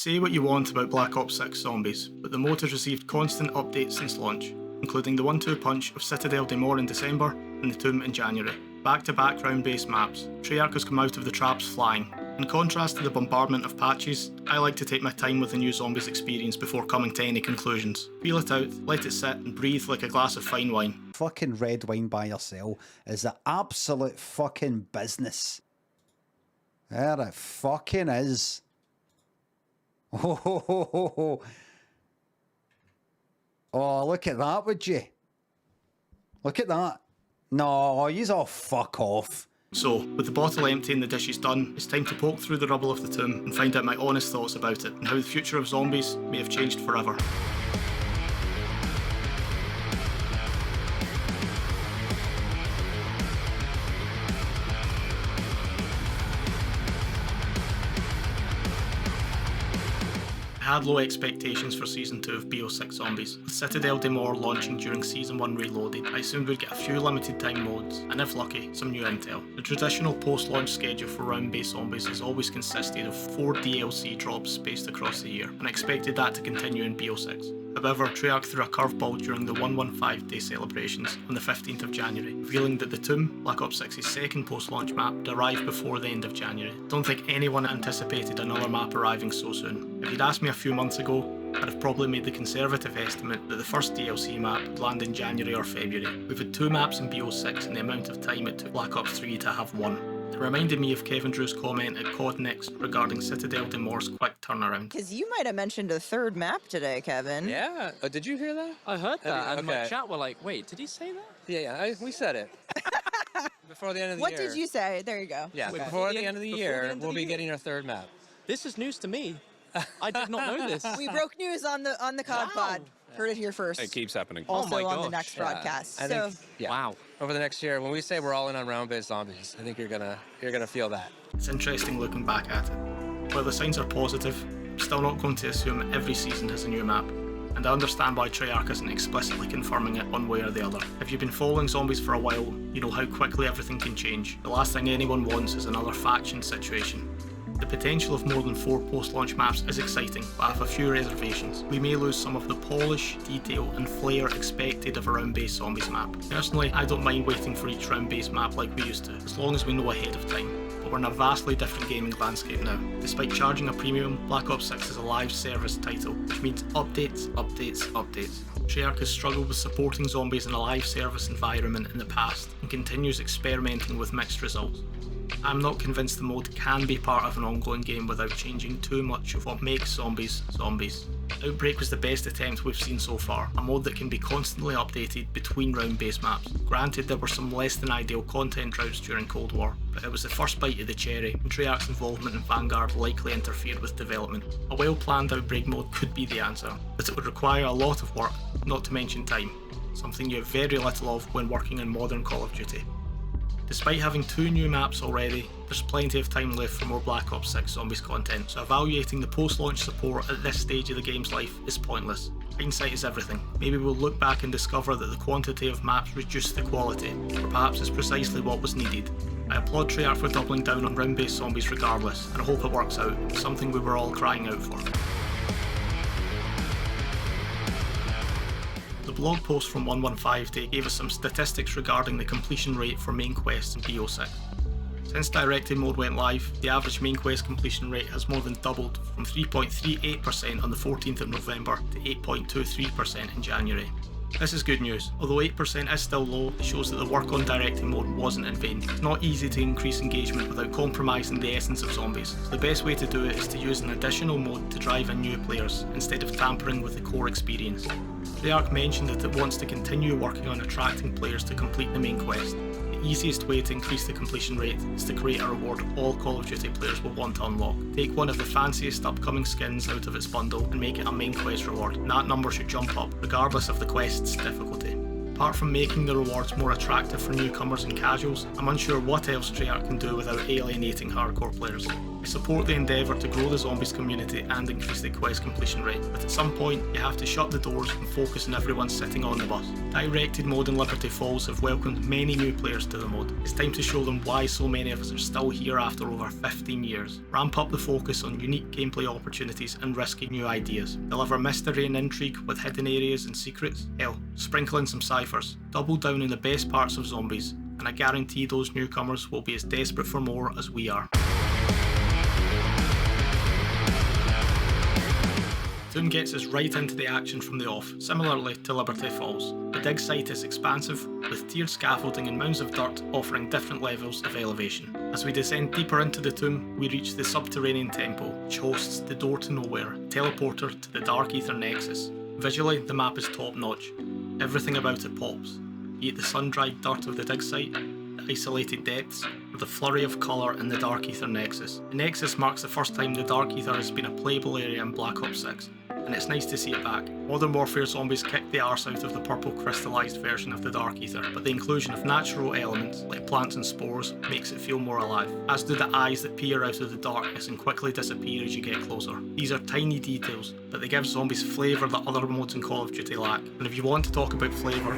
Say what you want about Black Ops 6 Zombies, but the mode has received constant updates since launch, including the 1-2 punch of Citadel de Mort in December and the Tomb in January. Back-to-back round-based maps, Treyarch has come out of the traps flying. In contrast to the bombardment of patches, I like to take my time with the new Zombies experience before coming to any conclusions. Feel it out, let it sit, and breathe like a glass of fine wine. Fucking red wine by yourself is the absolute fucking business. There it fucking is. Oh, look at that, would you? Look at that. No, you's all fuck off. So, with the bottle empty and the dishes done, it's time to poke through the rubble of the tomb and find out my honest thoughts about it and how the future of zombies may have changed forever. I had low expectations for Season 2 of BO6 Zombies. With Citadel de Mort launching during Season 1 Reloaded, I assumed we'd get a few limited time modes, and if lucky, some new intel. The traditional post-launch schedule for round-based zombies has always consisted of 4 DLC drops spaced across the year, and I expected that to continue in BO6. However, Treyarch threw a curveball during the 115 day celebrations on the 15th of January, revealing that the Tomb, Black Ops 6's second post-launch map, would arrive before the end of January. Don't think anyone anticipated another map arriving so soon. If you'd asked me a few months ago, I'd have probably made the conservative estimate that the first DLC map would land in January or February. We've had 2 maps in BO6 and the amount of time it took Black Ops 3 to have 1. It reminded me of Kevin Drew's comment at CODEX regarding Citadel de Mort's quick turnaround. Because you might have mentioned a third map today, Kevin. Yeah. Did you hear that? I heard that, and my Okay. chat were like, wait, did he say that? Yeah, we said it. Before the end of the What year. did you say? There you go. Yeah, Wait, before the end of the before year, the end of we'll the be year? getting our third map. This is news to me. I did not know this. We broke news on the COD pod. Heard it here first. It keeps happening. Also Oh my on the gosh. next broadcast. I So think, yeah. Wow. Over the next year, when we say we're all in on round-based zombies, I think you're gonna feel that. It's interesting looking back at it. While the signs are positive, I'm still not going to assume every season has a new map, and I understand why Treyarch isn't explicitly confirming it one way or the other. If you've been following zombies for a while, you know how quickly everything can change. The last thing anyone wants is another faction situation. The potential of more than 4 post-launch maps is exciting, but I have a few reservations. We may lose some of the polish, detail and flair expected of a round-based zombies map. Personally, I don't mind waiting for each round-based map like we used to, as long as we know ahead of time. But we're in a vastly different gaming landscape now. Despite charging a premium, Black Ops 6 is a live service title, which means updates, updates, updates. Treyarch has struggled with supporting zombies in a live service environment in the past, and continues experimenting with mixed results. I'm not convinced the mode can be part of an ongoing game without changing too much of what makes zombies zombies. Outbreak was the best attempt we've seen so far, a mode that can be constantly updated between round-based maps. Granted, there were some less than ideal content droughts during Cold War, but it was the first bite of the cherry, and Treyarch's involvement in Vanguard likely interfered with development. A well-planned Outbreak mode could be the answer, but it would require a lot of work, not to mention time, something you have very little of when working on modern Call of Duty. Despite having 2 new maps already, there's plenty of time left for more Black Ops 6 Zombies content, so evaluating the post-launch support at this stage of the game's life is pointless. Hindsight is everything. Maybe we'll look back and discover that the quantity of maps reduced the quality, or perhaps it's precisely what was needed. I applaud Treyarch for doubling down on round-based zombies regardless, and I hope it works out, something we were all crying out for. The blog post from 115 Day gave us some statistics regarding the completion rate for main quests in BO6. Since Directed Mode went live, the average main quest completion rate has more than doubled from 3.38% on the 14th of November to 8.23% in January. This is good news. Although 8% is still low, it shows that the work on Directed Mode wasn't in vain. It's not easy to increase engagement without compromising the essence of zombies, so the best way to do it is to use an additional mode to drive in new players, instead of tampering with the core experience. Treyarch mentioned that it wants to continue working on attracting players to complete the main quest. The easiest way to increase the completion rate is to create a reward all Call of Duty players will want to unlock. Take one of the fanciest upcoming skins out of its bundle and make it a main quest reward, and that number should jump up, regardless of the quest's difficulty. Apart from making the rewards more attractive for newcomers and casuals, I'm unsure what else Treyarch can do without alienating hardcore players. We support the endeavour to grow the Zombies community and increase the quest completion rate, but at some point you have to shut the doors and focus on everyone sitting on the bus. Directed Mode and Liberty Falls have welcomed many new players to the mode. It's time to show them why so many of us are still here after over 15 years. Ramp up the focus on unique gameplay opportunities and risky new ideas. Deliver mystery and intrigue with hidden areas and secrets. Hell, sprinkle in some ciphers. Double down on the best parts of Zombies, and I guarantee those newcomers will be as desperate for more as we are. Tomb gets us right into the action from the off, similarly to Liberty Falls. The dig site is expansive, with tiered scaffolding and mounds of dirt offering different levels of elevation. As we descend deeper into the tomb, we reach the subterranean temple, which hosts the door to nowhere, a teleporter to the Dark Ether Nexus. Visually, the map is top notch. Everything about it pops, be it the sun-dried dirt of the dig site, the isolated depths, or the flurry of colour in the Dark Ether Nexus. The Nexus marks the first time the Dark Ether has been a playable area in Black Ops 6, and it's nice to see it back. Modern Warfare Zombies kicked the arse out of the purple crystallised version of the Dark Ether, but the inclusion of natural elements like plants and spores makes it feel more alive, as do the eyes that peer out of the darkness and quickly disappear as you get closer. These are tiny details, but they give Zombies flavour that other modes in Call of Duty lack, and if you want to talk about flavour,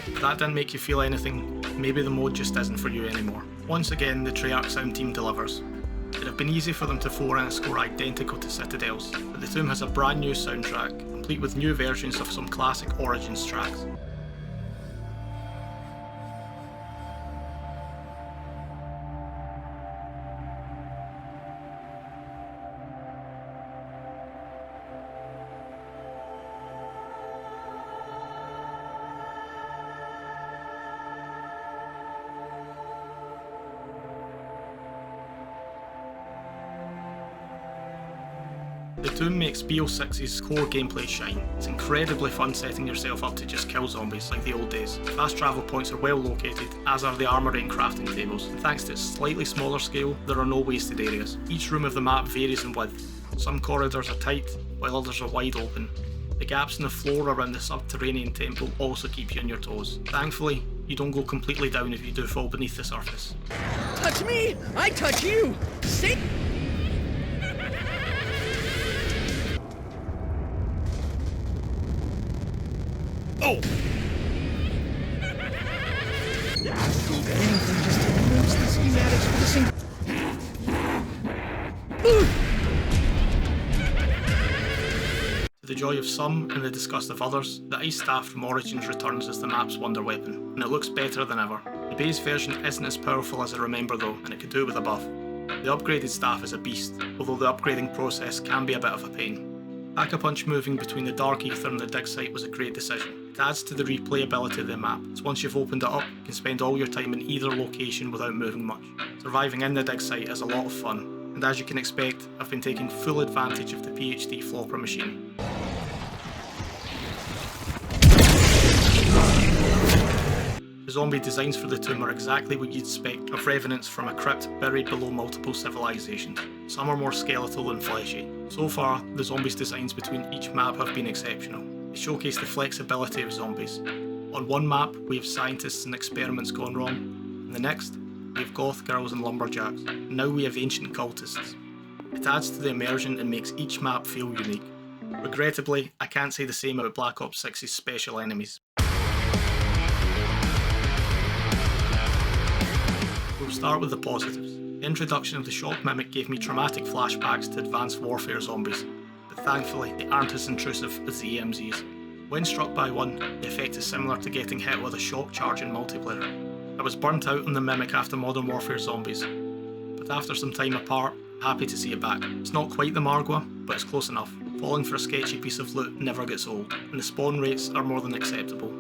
if that didn't make you feel anything, maybe the mode just isn't for you anymore. Once again, the Treyarch sound team delivers. It'd have been easy for them to throw in a score identical to Citadel's, but the Tomb has a brand new soundtrack, complete with new versions of some classic Origins tracks. The Tomb makes BO6's core gameplay shine. It's incredibly fun setting yourself up to just kill zombies like the old days. Fast travel points are well located, as are the armoury and crafting tables, and thanks to its slightly smaller scale, there are no wasted areas. Each room of the map varies in width. Some corridors are tight, while others are wide open. The gaps in the floor around the subterranean temple also keep you on your toes. Thankfully, you don't go completely down if you do fall beneath the surface. Touch me! I touch you! Stay. Oh! Anything just to use the schematics for the same. To the joy of some and the disgust of others, the Ice Staff from Origins returns as the map's wonder weapon, and it looks better than ever. The base version isn't as powerful as I remember though, and it could do with a buff. The upgraded staff is a beast, although the upgrading process can be a bit of a pain. Pack-a-punch moving between the Dark Ether and the dig site was a great decision. It adds to the replayability of the map, as once you've opened it up, you can spend all your time in either location without moving much. Surviving in the dig site is a lot of fun, and as you can expect, I've been taking full advantage of the PhD flopper machine. The zombie designs for the Tomb are exactly what you'd expect of revenants from a crypt buried below multiple civilizations. Some are more skeletal than fleshy. So far, the zombies' designs between each map have been exceptional. They showcase the flexibility of zombies. On one map, we have scientists and experiments gone wrong. On the next, we have goth girls and lumberjacks. And now we have ancient cultists. It adds to the immersion and makes each map feel unique. Regrettably, I can't say the same about Black Ops 6's special enemies. We'll start with the positives. The introduction of the shock mimic gave me traumatic flashbacks to Advanced Warfare Zombies, but thankfully they aren't as intrusive as the EMZs. When struck by one, the effect is similar to getting hit with a shock charge in multiplayer. I was burnt out on the Mimic after Modern Warfare Zombies, but after some time apart, happy to see it back. It's not quite the Margwa, but it's close enough. Falling for a sketchy piece of loot never gets old, and the spawn rates are more than acceptable.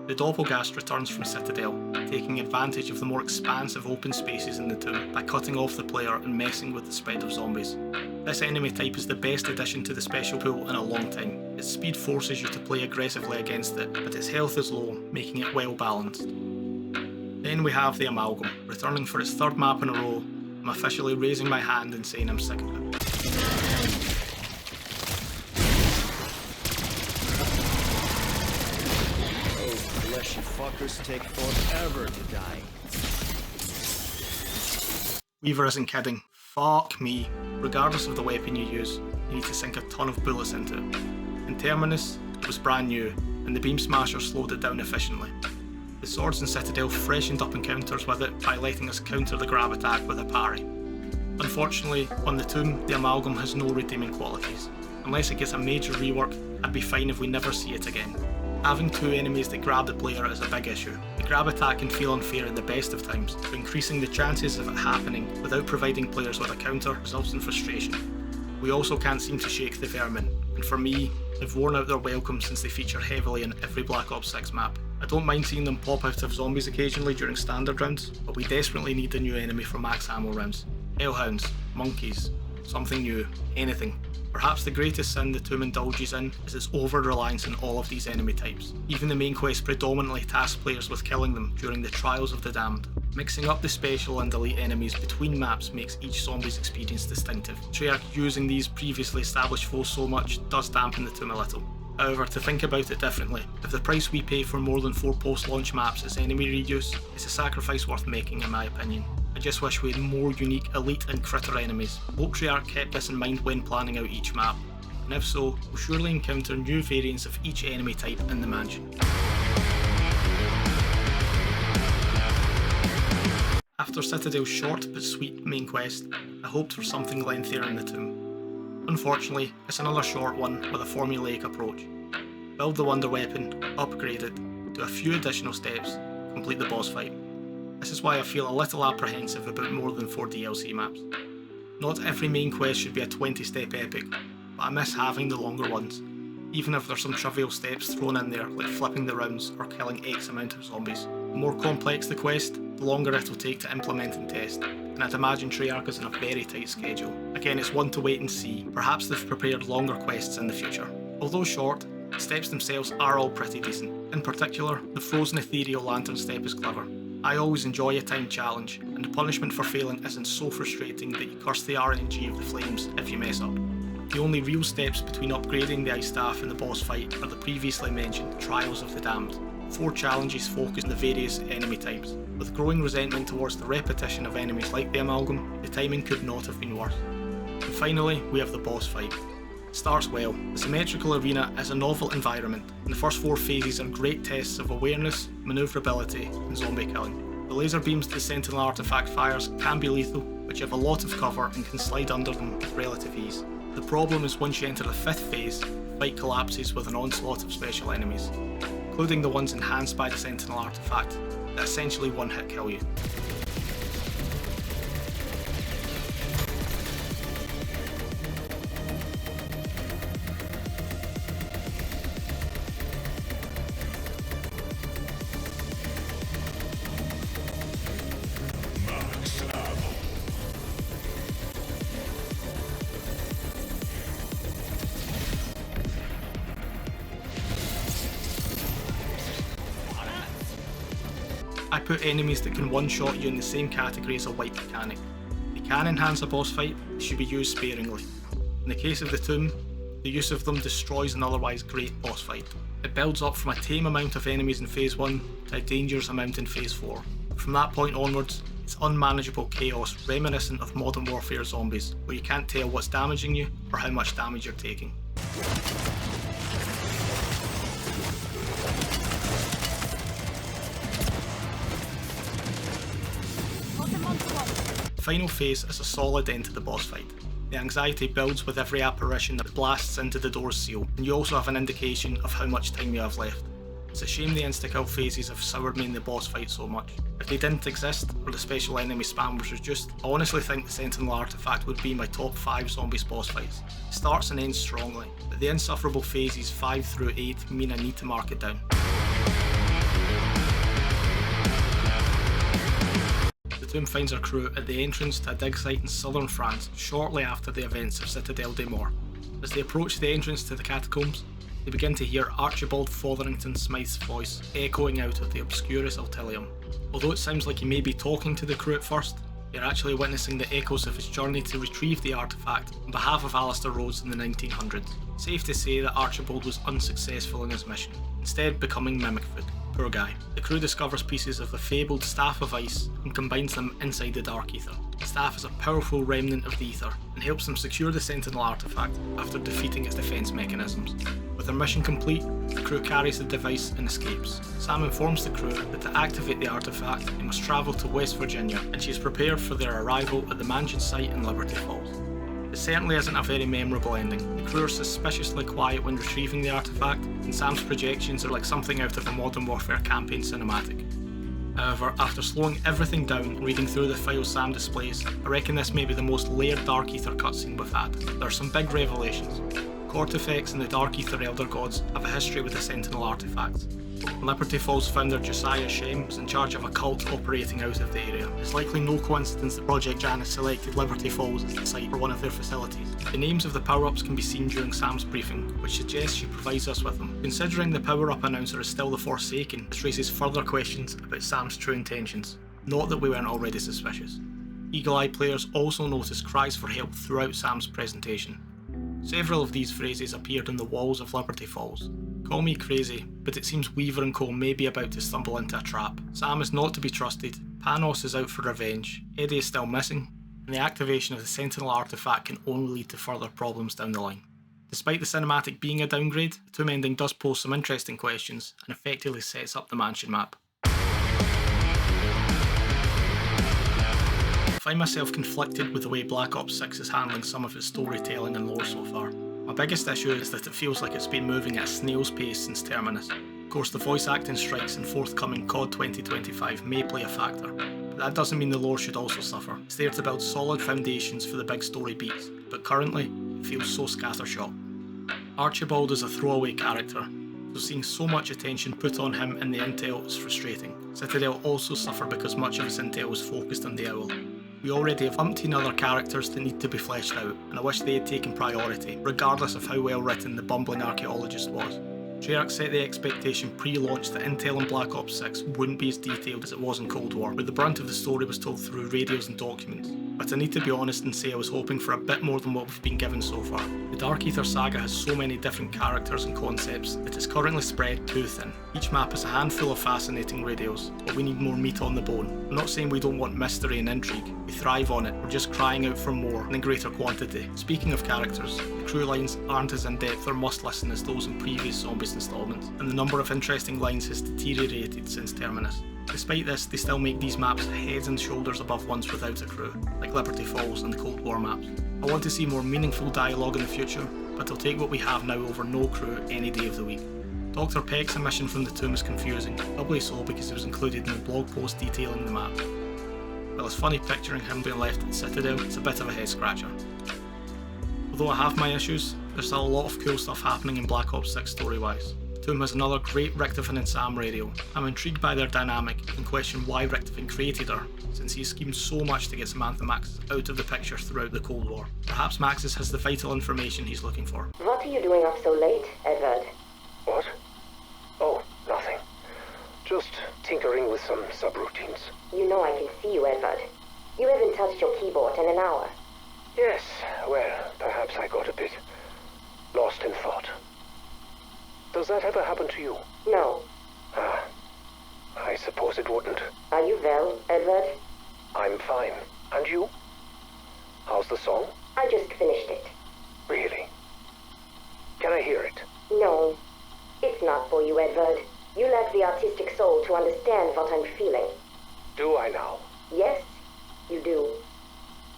The Doppelgast returns from Citadel, taking advantage of the more expansive open spaces in the tomb by cutting off the player and messing with the spread of zombies. This enemy type is the best addition to the special pool in a long time. Its speed forces you to play aggressively against it, but its health is low, making it well balanced. Then we have the Amalgam, returning for its third map in a row. I'm officially raising my hand and saying I'm sick of it. Those fleshy fuckers take forever to die. Weaver isn't kidding. Fuck me. Regardless of the weapon you use, you need to sink a ton of bullets into it. In Terminus, it was brand new, and the Beam Smasher slowed it down efficiently. The swords in Citadel freshened up encounters with it by letting us counter the grab attack with a parry. Unfortunately, on the Tomb, the Amalgam has no redeeming qualities. Unless it gets a major rework, I'd be fine if we never see it again. Having two enemies that grab the player is a big issue. The grab attack can feel unfair in the best of times, so increasing the chances of it happening without providing players with a counter results in frustration. We also can't seem to shake the Vermin, and for me, they've worn out their welcome since they feature heavily in every Black Ops 6 map. I don't mind seeing them pop out of zombies occasionally during standard rounds, but we desperately need a new enemy for max ammo rounds. Hellhounds, monkeys, something new, anything. Perhaps the greatest sin the Tomb indulges in is its over-reliance on all of these enemy types. Even the main quest predominantly tasks players with killing them during the Trials of the Damned. Mixing up the special and elite enemies between maps makes each zombie's experience distinctive. Treyarch using these previously established foes so much does dampen the Tomb a little. However, to think about it differently, if the price we pay for more than 4 post-launch maps is enemy reuse, it's a sacrifice worth making in my opinion. I just wish we had more unique elite and critter enemies. Hope Treyarch kept this in mind when planning out each map, and if so, we'll surely encounter new variants of each enemy type in the mansion. After Citadel's short but sweet main quest, I hoped for something lengthier in the Tomb. Unfortunately, it's another short one with a formulaic approach. Build the wonder weapon, upgrade it, do a few additional steps, complete the boss fight. This is why I feel a little apprehensive about more than 4 DLC maps. Not every main quest should be a 20-step epic, but I miss having the longer ones, even if there's some trivial steps thrown in there like flipping the rounds or killing X amount of zombies. The more complex the quest, the longer it will take to implement and test, and I'd imagine Treyarch is on a very tight schedule. Again, it's one to wait and see. Perhaps they've prepared longer quests in the future. Although short, the steps themselves are all pretty decent. In particular, the frozen ethereal lantern step is clever. I always enjoy a timed challenge, and the punishment for failing isn't so frustrating that you curse the RNG of the flames if you mess up. The only real steps between upgrading the ice staff and the boss fight are the previously mentioned Trials of the Damned. 4 challenges focus on the various enemy types. With growing resentment towards the repetition of enemies like the Amalgam, the timing could not have been worse. And finally, we have the boss fight. It starts well. The symmetrical arena is a novel environment, and the first 4 phases are great tests of awareness, manoeuvrability, and zombie killing. The laser beams the Sentinel artifact fires can be lethal, but you have a lot of cover and can slide under them with relative ease. The problem is once you enter the 5th phase, the fight collapses with an onslaught of special enemies, including the ones enhanced by the Sentinel artifact, that essentially one-hit kill you. I put enemies that can one-shot you in the same category as a wipe mechanic. They can enhance a boss fight, they should be used sparingly. In the case of the Tomb, the use of them destroys an otherwise great boss fight. It builds up from a tame amount of enemies in Phase 1 to a dangerous amount in Phase 4. From that point onwards, it's unmanageable chaos reminiscent of Modern Warfare Zombies, where you can't tell what's damaging you or how much damage you're taking. The final phase is a solid end to the boss fight. The anxiety builds with every apparition that blasts into the door's seal, and you also have an indication of how much time you have left. It's a shame the insta-kill phases have soured me in the boss fight so much. If they didn't exist, or the special enemy spam was reduced, I honestly think the Sentinel Artifact would be my top 5 Zombies boss fights. It starts and ends strongly, but the insufferable phases 5 through 8 mean I need to mark it down. The Tomb finds her crew at the entrance to a dig site in southern France shortly after the events of Citadel des Morts. As they approach the entrance to the catacombs, they begin to hear Archibald Fotherington Smythe's voice echoing out of the obscurus Altilium. Although it sounds like he may be talking to the crew at first, you're actually witnessing the echoes of his journey to retrieve the artifact on behalf of Alistair Rhodes in the 1900s. Safe to say that Archibald was unsuccessful in his mission, instead becoming mimic food. Poor guy. The crew discovers pieces of the fabled Staff of Ice and combines them inside the Dark Ether. The staff is a powerful remnant of the Ether and helps them secure the Sentinel artifact after defeating its defense mechanisms. With their mission complete, the crew carries the device and escapes. Sam informs the crew that to activate the artifact, they must travel to West Virginia, and she is prepared for their arrival at the mansion site in Liberty Falls. It certainly isn't a very memorable ending. The crew are suspiciously quiet when retrieving the artifact, and Sam's projections are like something out of a Modern Warfare campaign cinematic. However, after slowing everything down and reading through the files Sam displays, I reckon this may be the most layered Dark Ether cutscene we've had. There are some big revelations. Cortifex and the Dark Ether Elder Gods have a history with the Sentinel artifacts. Liberty Falls founder Josiah Shem was in charge of a cult operating out of the area. It's likely no coincidence that Project Janus selected Liberty Falls as the site for one of their facilities. The names of the power-ups can be seen during Sam's briefing, which suggests she provides us with them. Considering the power-up announcer is still the Forsaken, this raises further questions about Sam's true intentions. Not that we weren't already suspicious. Eagle-Eye players also noticed cries for help throughout Sam's presentation. Several of these phrases appeared on the walls of Liberty Falls. Call me crazy, but it seems Weaver and Co may be about to stumble into a trap. Sam is not to be trusted, Panos is out for revenge, Eddie is still missing, and the activation of the Sentinel artifact can only lead to further problems down the line. Despite the cinematic being a downgrade, the Tomb ending does pose some interesting questions and effectively sets up the mansion map. I find myself conflicted with the way Black Ops 6 is handling some of its storytelling and lore so far. My biggest issue is that it feels like it's been moving at a snail's pace since Terminus. Of course, the voice acting strikes in forthcoming COD 2025 may play a factor, but that doesn't mean the lore should also suffer. It's there to build solid foundations for the big story beats, but currently, it feels so scattershot. Archibald is a throwaway character, so seeing so much attention put on him in the intel is frustrating. Citadel also suffer because much of its intel was focused on the Owl. We already have umpteen other characters that need to be fleshed out, and I wish they had taken priority, regardless of how well written the bumbling archaeologist was. Treyarch set the expectation pre-launch that intel in Black Ops 6 wouldn't be as detailed as it was in Cold War, where the brunt of the story was told through radios and documents. But I need to be honest and say I was hoping for a bit more than what we've been given so far. The Dark Ether saga has so many different characters and concepts that it's currently spread too thin. Each map has a handful of fascinating radios, but we need more meat on the bone. I'm not saying we don't want mystery and intrigue, we thrive on it, we're just crying out for more and in greater quantity. Speaking of characters, the crew lines aren't as in-depth or must-listen as those in previous Zombies installments, and the number of interesting lines has deteriorated since Terminus. Despite this, they still make these maps heads and shoulders above ones without a crew, like Liberty Falls and the Cold War maps. I want to see more meaningful dialogue in the future, but I'll take what we have now over no crew any day of the week. Dr. Peck's omission from the Tomb is confusing, doubly so because it was included in the blog post detailing the map. While it's funny picturing him being left at Citadel, it's a bit of a head scratcher. Although I have my issues, there's still a lot of cool stuff happening in Black Ops 6 story-wise. Tomb has another great Richtofen and Sam radio. I'm intrigued by their dynamic and question why Richtofen created her, since he schemed so much to get Samantha Maxis out of the picture throughout the Cold War. Perhaps Maxis has the vital information he's looking for. What are you doing up so late, Edward? What? Oh, nothing. Just tinkering with some subroutines. You know I can see you, Edward. You haven't touched your keyboard in an hour. Yes, well, perhaps I got a bit lost in thought. Does that ever happen to you? No. Ah, I suppose it wouldn't. Are you well, Edward? I'm fine. And you? How's the song? I just finished it. Really? Can I hear it? No. It's not for you, Edward. You lack the artistic soul to understand what I'm feeling. Do I now? Yes, you do.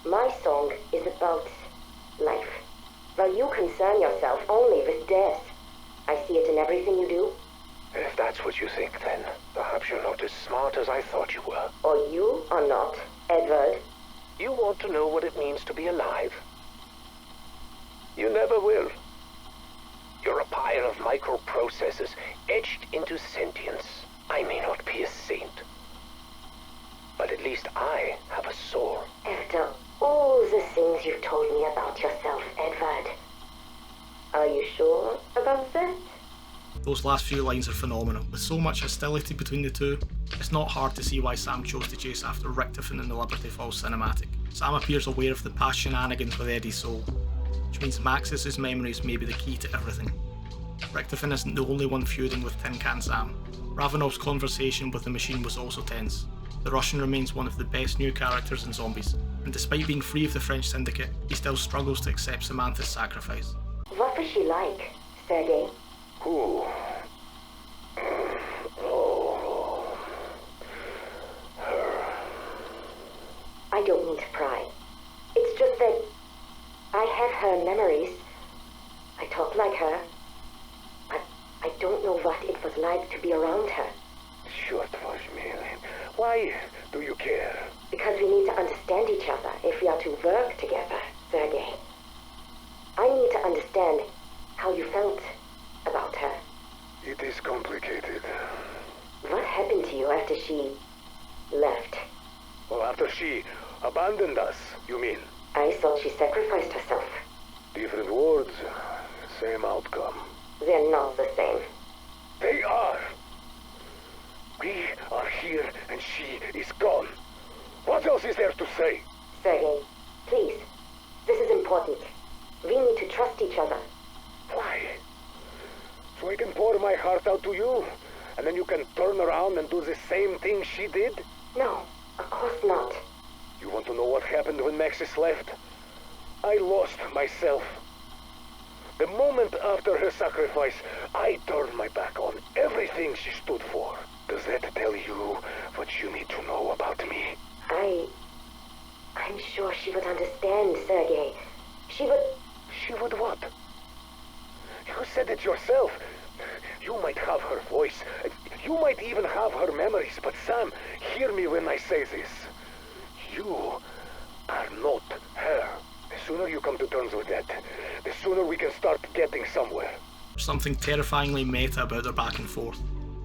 My song is about life. Well, you concern yourself only with death. I see it in everything you do. If that's what you think, then perhaps you're not as smart as I thought you were. Or you are not, Edward. You want to know what it means to be alive? You never will. You're a pile of microprocessors etched into sentience. I may not be a saint, but at least I have a soul. After all the things you've told me about yourself, Edward, are you sure about that? Those last few lines are phenomenal. With so much hostility between the two, it's not hard to see why Sam chose to chase after Richtofen in the Liberty Falls cinematic. Sam appears aware of the past shenanigans with Eddie's soul, which means Maxis' memories may be the key to everything. Richtofen isn't the only one feuding with Tin Can Sam. Ravanov's conversation with the machine was also tense. The Russian remains one of the best new characters in Zombies, and despite being free of the French syndicate, he still struggles to accept Samantha's sacrifice. What was she like, Sergei? Who? Oh. Her. I don't mean to pry. It's just that I have her memories. I talk like her. I don't know what it was like to be around her. Why do you care? Because we need to understand each other if we are to work together, Sergei. I need to understand how you felt about her. It is complicated. What happened to you after she left? Well, after she abandoned us, you mean? I thought she sacrificed herself. Different words, same outcome. They're not the same. They are. We are here and she is gone. What else is there to say? Sergei, please. This is important. We need to trust each other. Why? So I can pour my heart out to you, and then you can turn around and do the same thing she did? No, of course not. You want to know what happened when Maxis left? I lost myself. The moment after her sacrifice, I turned my back on everything she stood for. Does that tell you what you need to know about me? I'm sure she would understand, Sergei. She would... She would what? You said it yourself. You might have her voice. You might even have her memories. But Sam, hear me when I say this. You are not her. The sooner you come to terms with that, the sooner we can start getting somewhere. There's something terrifyingly meta about their back and forth.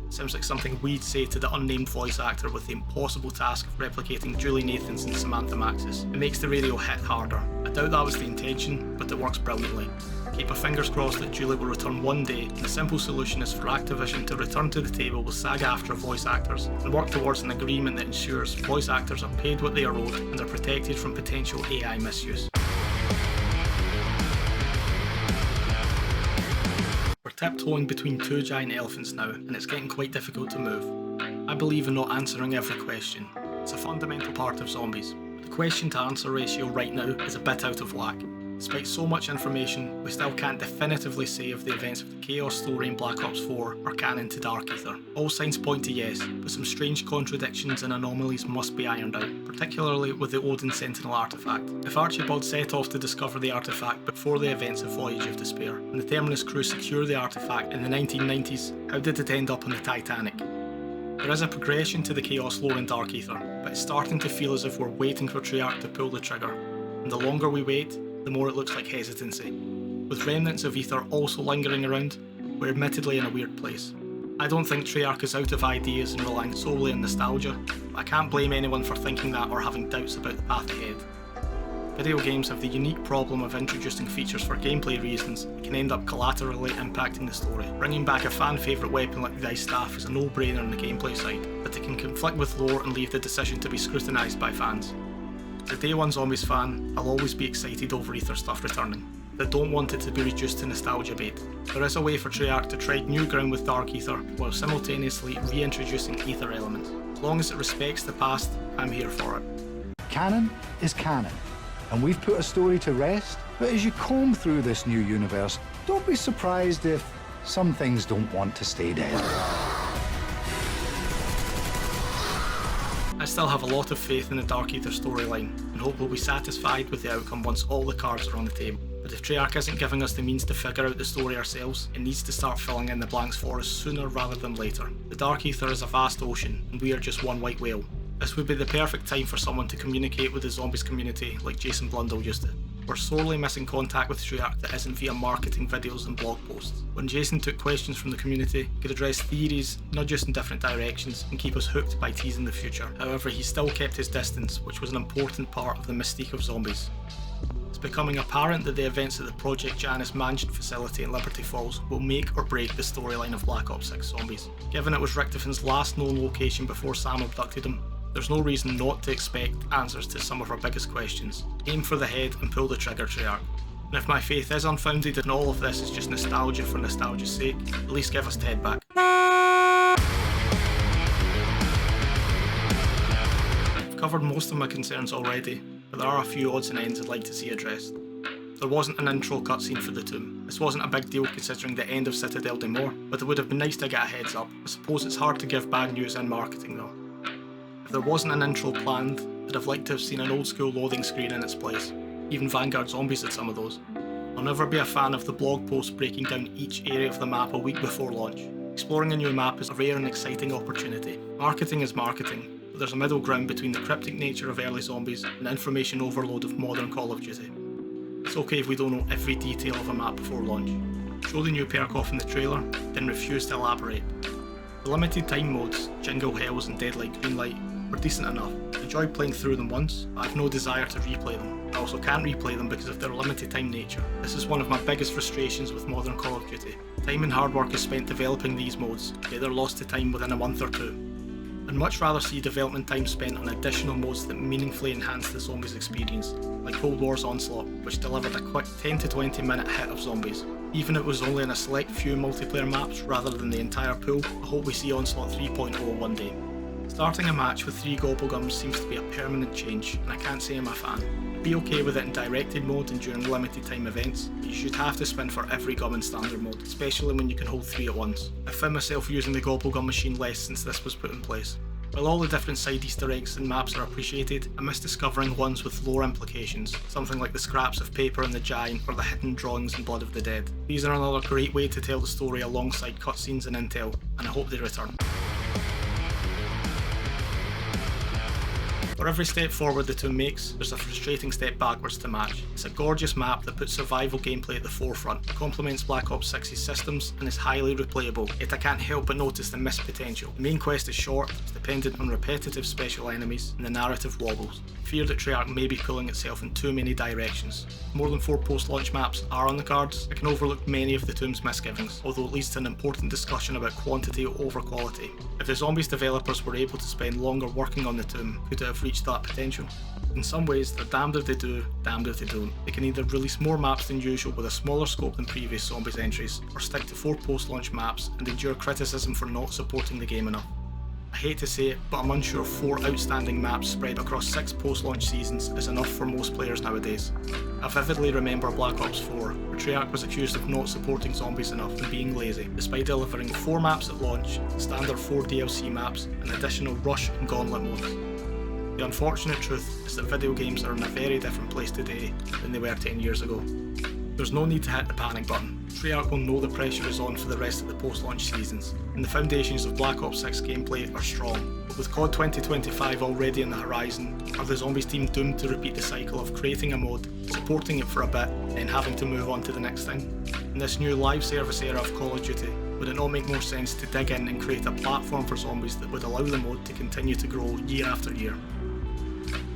Sounds like something we'd say to the unnamed voice actor with the impossible task of replicating Julie Nathan's and Samantha Maxis. It makes the radio hit harder. I doubt that was the intention, but it works brilliantly. Keep our fingers crossed that Julie will return one day, and the simple solution is for Activision to return to the table with SAG-AFTRA voice actors and work towards an agreement that ensures voice actors are paid what they are owed and are protected from potential AI misuse. We're tiptoeing between two giant elephants now, and it's getting quite difficult to move. I believe in not answering every question. It's a fundamental part of Zombies. The question to answer ratio right now is a bit out of whack. Despite so much information, we still can't definitively say if the events of the Chaos story in Black Ops 4 are canon to Dark Ether. All signs point to yes, but some strange contradictions and anomalies must be ironed out, particularly with the Odin Sentinel artifact. If Archibald set off to discover the artifact before the events of Voyage of Despair, and the Terminus crew secure the artifact in the 1990s, how did it end up on the Titanic? There is a progression to the Chaos lore in Dark Ether, but it's starting to feel as if we're waiting for Treyarch to pull the trigger, and the longer we wait, the more it looks like hesitancy. With remnants of Ether also lingering around, we're admittedly in a weird place. I don't think Treyarch is out of ideas and relying solely on nostalgia, but I can't blame anyone for thinking that or having doubts about the path ahead. Video games have the unique problem of introducing features for gameplay reasons that can end up collaterally impacting the story. Bringing back a fan favourite weapon like the Ice Staff is a no-brainer on the gameplay side, but it can conflict with lore and leave the decision to be scrutinised by fans. As a Day 1 Zombies fan, I'll always be excited over Ether stuff returning, but don't want it to be reduced to nostalgia bait. There is a way for Treyarch to tread new ground with Dark Ether while simultaneously reintroducing Ether elements. As long as it respects the past, I'm here for it. Canon is canon, and we've put a story to rest, but as you comb through this new universe, don't be surprised if some things don't want to stay dead. I still have a lot of faith in the Dark Ether storyline, and hope we'll be satisfied with the outcome once all the cards are on the table. But if Treyarch isn't giving us the means to figure out the story ourselves, it needs to start filling in the blanks for us sooner rather than later. The Dark Ether is a vast ocean, and we are just one white whale. This would be the perfect time for someone to communicate with the Zombies community like Jason Blundell used to. We're sorely missing contact with Treyarch that isn't via marketing videos and blog posts. When Jason took questions from the community, he could address theories, nudge us in different directions, and keep us hooked by teasing the future. However, he still kept his distance, which was an important part of the mystique of Zombies. It's becoming apparent that the events at the Project Janus Mansion facility in Liberty Falls will make or break the storyline of Black Ops 6 Zombies. Given it was Richtofan's last known location before Sam abducted him, there's no reason not to expect answers to some of our biggest questions. Aim for the head and pull the trigger, Treyarch. And if my faith is unfounded and all of this is just nostalgia for nostalgia's sake, at least give us Ted back. I've covered most of my concerns already, but there are a few odds and ends I'd like to see addressed. There wasn't an intro cutscene for the tomb. This wasn't a big deal considering the end of Citadel de Mort, but it would have been nice to get a heads up. I suppose it's hard to give bad news in marketing though. If there wasn't an intro planned, I'd have liked to have seen an old school loading screen in its place. Even Vanguard Zombies had some of those. I'll never be a fan of the blog posts breaking down each area of the map a week before launch. Exploring a new map is a rare and exciting opportunity. Marketing is marketing, but there's a middle ground between the cryptic nature of early Zombies and the information overload of modern Call of Duty. It's okay if we don't know every detail of a map before launch. Show the new perk off in the trailer, then refuse to elaborate. The limited time modes, Jingle Hells and Deadlight Greenlight, were decent enough. I enjoyed playing through them once, but I have no desire to replay them. I also can't replay them because of their limited time nature. This is one of my biggest frustrations with modern Call of Duty. Time and hard work is spent developing these modes, yet they're lost to time within a month or two. I'd much rather see development time spent on additional modes that meaningfully enhance the Zombies experience, like Cold War's Onslaught, which delivered a quick 10 to 20 minute hit of Zombies. Even if it was only in a select few multiplayer maps rather than the entire pool, I hope we see Onslaught 3.0 one day. Starting a match with 3 Gobblegums seems to be a permanent change, and I can't say I'm a fan. I'd be okay with it in directed mode and during limited time events, but you should have to spin for every gum in standard mode, especially when you can hold 3 at once. I found myself using the Gobblegum machine less since this was put in place. While all the different side Easter eggs and maps are appreciated, I miss discovering ones with lore implications, something like the scraps of paper in the Giant or the hidden drawings in Blood of the Dead. These are another great way to tell the story alongside cutscenes and intel, and I hope they return. For every step forward the tomb makes, there's a frustrating step backwards to match. It's a gorgeous map that puts survival gameplay at the forefront, complements Black Ops 6's systems, and is highly replayable, yet I can't help but notice the missed potential. The main quest is short, it's dependent on repetitive special enemies, and the narrative wobbles. I fear that Treyarch may be pulling itself in too many directions. If more than 4 post-launch maps are on the cards, I can overlook many of the tomb's misgivings, although it leads to an important discussion about quantity over quality. If the Zombies developers were able to spend longer working on the tomb, could it have reached that potential? In some ways, they're damned if they do, damned if they don't. They can either release more maps than usual with a smaller scope than previous Zombies entries, or stick to 4 post-launch maps and endure criticism for not supporting the game enough. I hate to say it, but I'm unsure 4 outstanding maps spread across 6 post-launch seasons is enough for most players nowadays. I vividly remember Black Ops 4, where Treyarch was accused of not supporting Zombies enough and being lazy, despite delivering 4 maps at launch, standard 4 DLC maps, and additional Rush and Gauntlet modes. The unfortunate truth is that video games are in a very different place today than they were 10 years ago. There's no need to hit the panic button. Treyarch will know the pressure is on for the rest of the post-launch seasons, and the foundations of Black Ops 6 gameplay are strong. But with COD 2025 already on the horizon, are the Zombies team doomed to repeat the cycle of creating a mode, supporting it for a bit, and then having to move on to the next thing? In this new live service era of Call of Duty, would it not make more sense to dig in and create a platform for Zombies that would allow the mode to continue to grow year after year?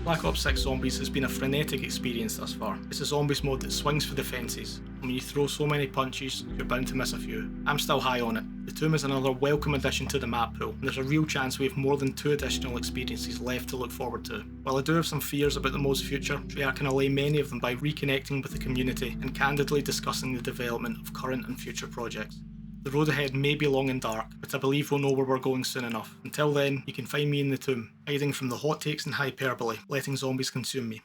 Black Ops 6 Zombies has been a frenetic experience thus far. It's a Zombies mode that swings for the fences, and when you throw so many punches, you're bound to miss a few. I'm still high on it. The tomb is another welcome addition to the map pool, and there's a real chance we have more than 2 additional experiences left to look forward to. While I do have some fears about the mode's future, Treyarch can allay many of them by reconnecting with the community and candidly discussing the development of current and future projects. The road ahead may be long and dark, but I believe we'll know where we're going soon enough. Until then, you can find me in the tomb, hiding from the hot takes and hyperbole, letting Zombies consume me.